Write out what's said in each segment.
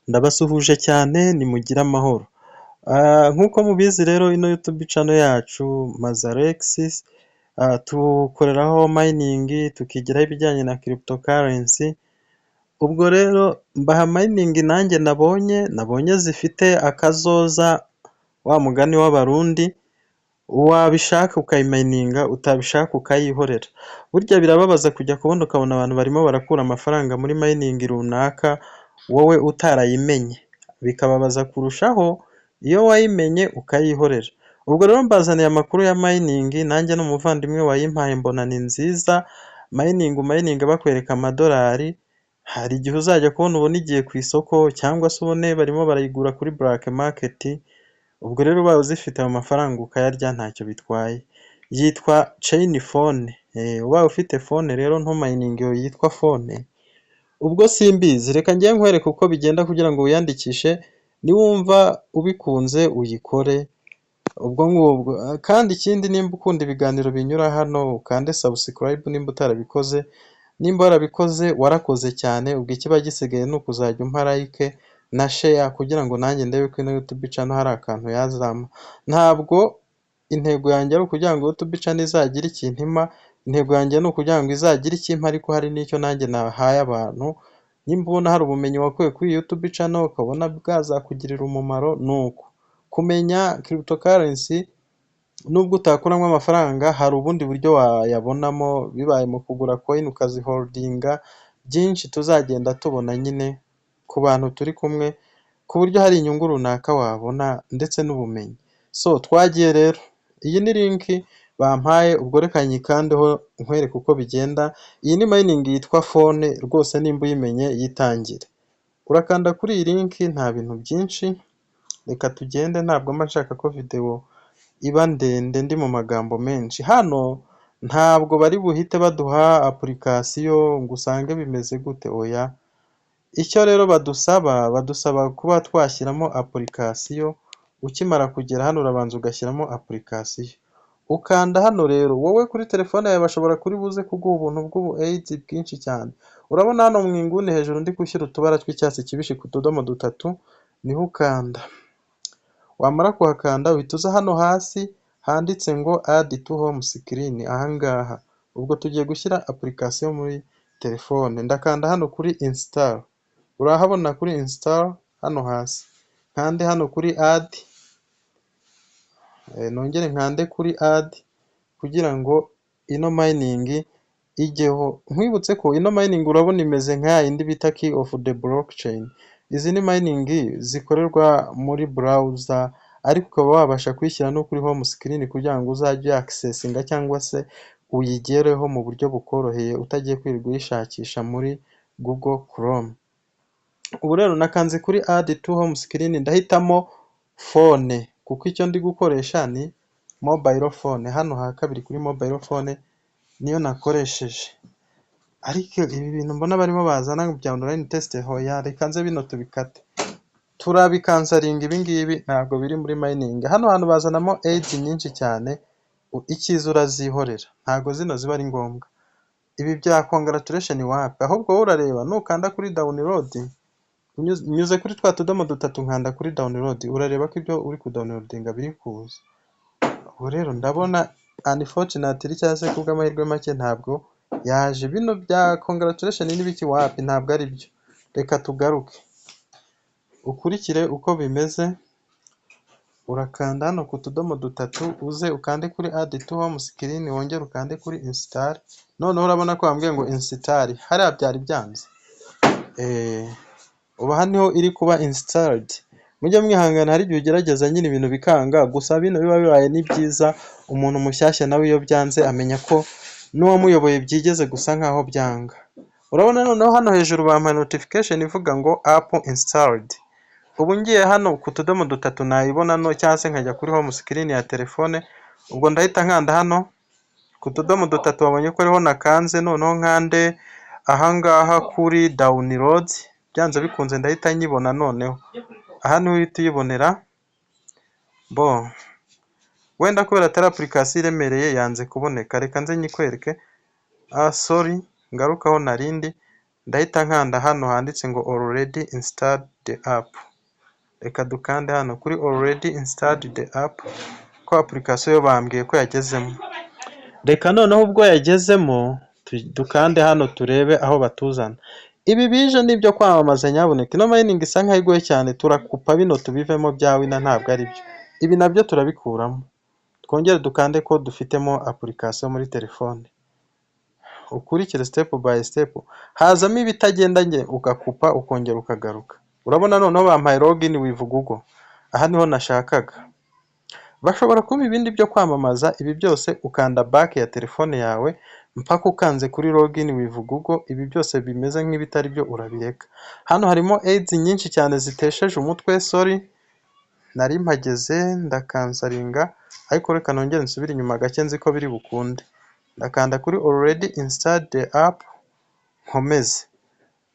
Ndabasuhuje cyane nimugire amahoro. Nk'uko mubizi rero ino YouTube channel yacu Mazalexis, tukoreraho mining, tukigiraho ibijyanye na cryptocurrency. Ubwo rero mbaha mining nanjye nabonye zifite akazoza, wa mugani w'abarundi, wabishaka ukayimayininga, utabishaka ukayihorera. Burya birababaza kujya kubona ukabona abantu barimo barakura amafaranga muri mining runaka, wowe utarayimenye. Bikababaza kurushaho iyo wayimenye ukayihorera. Ubwo rero mbazaniye amakuru ya mining, nanjye n'umuvandimwe wayimpaye mbona ni nziza. Mining bakwereka amadolari, hari igihe uzajya kubona ubona igiye ku isoko, cyangwa se ubone barimo barayigura kuri black market. Ubwo rero ubaye uzifite mu mafaranga ukayarya ntacyo bitwaye. Yitwa chain phone. Ubaye ufite phone rero ntumayininge iyo yitwa phone. Ubwo simbizi, reka ngiye nkwereka uko bigenda kugira ngo wiyandikishe, niwumva ubikunze uyikore. Ubwo ngubwo kandi ikindi, nimba ukunda ibiganiro binyura hano, ukande subscribe nimba utarabikoze. Nimba warabikoze warakoze cyane, ubwo ikiba gisigaye ni ukuzajya umpa like na share, kugira ngo nanjye ndebe ko ino YouTube channel hari akantu yazama. Ntabwo intego yanjye ari ukugira ngo YouTube channel izagire ikintu impa, intego yanjye ni ukugira ngo izagire ikimpa, ariko hari n'icyo nanjye nahaye abantu. Nimba ubona hari ubumenyi wakuye kuri YouTube channel ukabona bwazakugirira umumaro, nuko kumenya cryptocurrency, nubwo utakuramo amafaranga, hari ubundi buryo wayabonamo, bibaye mu kugura coin ukaziholdinga. Byinshi tuzagenda tubona nyine ku bantu turi kumwe, ku buryo hari inyungu runaka wabona ndetse n'ubumenyi. So twagiye rero, iyi ni link bampaye, ubwo reka nyikandeho nkwereke uko bigenda. Iyi ni mining yitwa phone rwose, nimba uyimenye yitangire. Urakanda kuri iyi link, nta bintu byinshi, reka tugende. Ntabwo mba nshaka ko video iba ndende ndi mu magambo menshi. Hano ntabwo bari buhite baduha application ngo usange bimeze gute, oya. Icyo rero badusaba kuba twashyiramo application. Ukimara kugera hano urabanza ugashyiramo application, ukanda hano. Rero wowe kuri telefone yawe bashobora kuri buze kuguha ubuntu bw'ubu aids bwinshi cyane. Urabona hano mu inguni hejuru ndi gushyira utubara tw'icyatsi kibisi ku tudomo dutatu, niho ukanda. Wamara kuhakanda uhita uza hano hasi handitse ngo add to home screen. Ahangaha ubwo tugiye gushyira application muri telefone. Ndakanda hano kuri install, urahabona kuri install hano hasi. Nkande hano kuri add, nongere nkande kuri add kugira ngo ino mining ijyeho. Nkwibutse ko ino mining urabona imeze nka yindi bita key of the blockchain. Izi ni mining zikorerwa muri browser, ariko ukaba wabasha kuyishyira no kuri home screen kugira ngo uzajye accessinga cyangwa se uyigereho mu buryo bukoroheye, utagiye kwirirwa uyishakisha muri Google Chrome. Ubu rero nakanze kuri add to home screen, ndahitamo phone kuko icyo ndi gukoresha ni mobile phone. Hano ha kabiri kuri mobile phone niyo nakoresheje. Ariko ibi bintu mbona barimo bazana bya online test, hoya reka nze bino tubikate. Turabikansaringa ibi ngibi, ntabwo biri muri mining. Hano hantu bazanamo aids nyinshi cyane, ikiza urazihorera, ntabwo zino ziba ari ngombwa. Ibi bya congratulation wapi, ahubwo wowe urareba nukanda kuri download, nyuze kuri twa tudomo dutatu, nkanda kuri download, urareba ko ibyo uri ku downloadinga biri kuza. Ubu rero ndabona unfortunately cyangwa se kubw'amahirwe make ntabwo yaje. Bino bya congratulation n'ibiki wapi, ntabwo ari byo. Reka tugaruke ukurikire uko bimeze. Urakanda hano ku tudomo dutatu, uze ukande kuri add to home screen, wongere ukande kuri install. Noneho urabona ko bambwiye ngo install, hariya byari byanze. Ubu hano iri kuba installed. Mujye mwihangana, hari igihe ugerageza nyine ibintu bikanga, gusa bino biba bibaye ni byiza. Umuntu mushyashya nawe iyo byanze amenya ko n'uwamuyoboye byigeze gusa nkaho byanga. Urabona noneho hano hejuru bampa notification ivuga ngo app installed. Ubu ngiye hano ku tudomo dutatu nayibona no, cyangwa se nkajya kuri home screen ya telefone. Ubwo ndahita nkanda hano ku tudomo dutatu wabonye ko ariho nakanze. Noneho nkande ahangaha kuri download, byanze bikunze ndahita nyibona. Noneho aha niho uhita uyibonera. Wenda kubera atari application iremereye yanze kuboneka, reka nze nyikwereke. Sorry, ngarukaho narindi. ndahita nkanda hano handitse ngo already installed the app. Reka dukande hano kuri already installed the app ko application yo bambwiye ko yagezemo. Reka noneho ubwo yagezemo dukande hano turebe aho batuzana. Ibi bije nibyo kwamamaza nyabuneka. Ino mining isa nkaho igoye cyane, turakupa bino tubivemo bya wina ntabwo ari byo. Ibi nabyo turabikuramo. Twongere dukande ko dufitemo application muri telefone. Ukurikire step by step. Hazamo ibitagendanye ugakupa ukongera ukagaruka. Urabona noneho bampaye login with Google. Aha niho nashakaga. Bashobora kuba ibindi byo kwamamaza, ibi byose ukanda back ya telefone yawe mpaka ukanze kuri login with Google. Ibi byose bimeze nk'ibitari byo urabireka. Hano harimo ads nyinshi cyane zitesheje umutwe. Sorry, nari mpageze ndakansaringa, ariko reka nongere nsubire inyuma gake nzi ko biri bukunde. Ndakanda kuri already installed the app nkomeze.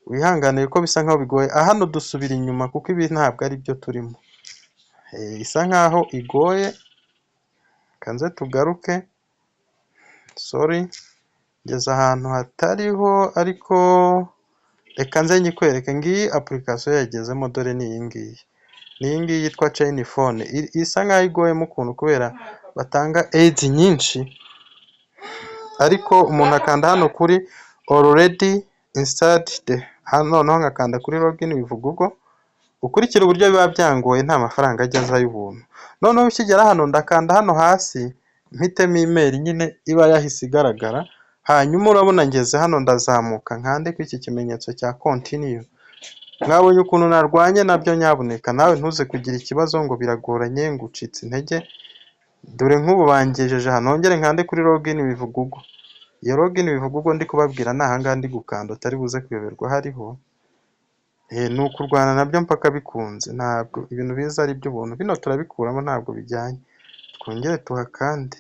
Wihanganiye ko bisa nkaho bigoye. Hano dusubira inyuma kuko ibi ntabwo ari byo turimo. Isa nkaho igoye. Kanze tugaruke. Sorry, ngeze ahantu hatariho, ariko reka nze nyikwereke. Ngiyi application yagezemo, dore ni iyi ngiyi. Ni iyi ngiyi yitwa Chain Phone. Isa nkaho igoyemo ukuntu kubera batanga ads nyinshi, ariko umuntu akanda hano kuri already installed. Hano noneho ngakanda kuri login with Google. Ukurikira uburyo biba byangoye, nta mafaranga ageza y'ubuntu. Noneho ukigera hano ndakanda hano hasi mpitemo email nyine iba yahise igaragara. Hanyuma urabona ngeze hano ndazamuka nkande ku iki kimenyetso cya continue. Mwabonye ukuntu narwanye nabyo nyabuneka. Nawe ntuze kugira ikibazo ngo biragoranye ngo ucitse intege. Dore nk'ubu bangejeje hano, nongere nkande kuri login with Google. Iyo login with Google ndi kubabwira nahanga ndi gukanda, utari buze kuyoberwa hariho. Ni ukurwana nabyo mpaka bikunze. Ntabwo ibintu biza ari by'ubuntu. Bino turabikuramo ntabwo bijyanye. Twongere tuhakande.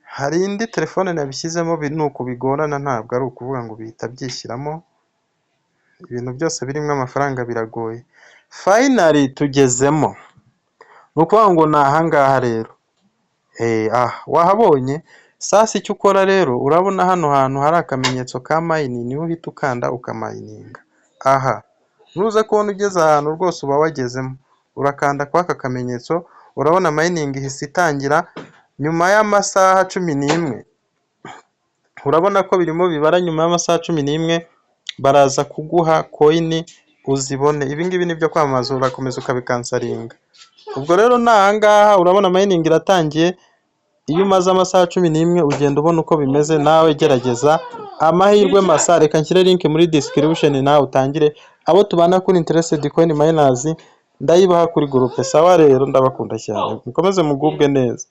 Hari indi telefone nabishyizemo ni uku bigorana, ntabwo ari ukuvuga ngo bihita byishyiramo. Ibintu byose birimo amafaranga biragoye. Finally tugezemo. Ni ukuvuga ngo ni ahangaha rero. Wahabonye. Sasa icyo ukora rero, urabona hano hantu hari akamenyetso ka mining, niho uhita ukanda ukamayininga. Aha, nuza kubona ugeze ahantu rwose uba wagezemo, urakanda kwa aka kamenyetso. Urabona mining ihise itangira nyuma y'amasaha 11. Urabona ko birimo bibara nyuma y'amasaha 11 baraza kuguha coin uzibone. Ibi ngibi nibyo kwamamaza, urakomeza ukabikansaringa. Ubwo rero nahangaha urabona mining iratangiye. Iyo umaze amasaha 11 ugenda ubona uko bimeze. Nawe gerageza amahirwe masa. Reka nshyire link muri description nawe utangire. Abo tubana kuri Interested Coin Miners ndayibaha kuri groupe. Sawa rero, ndabakunda cyane, mukomeze mugubwe neza.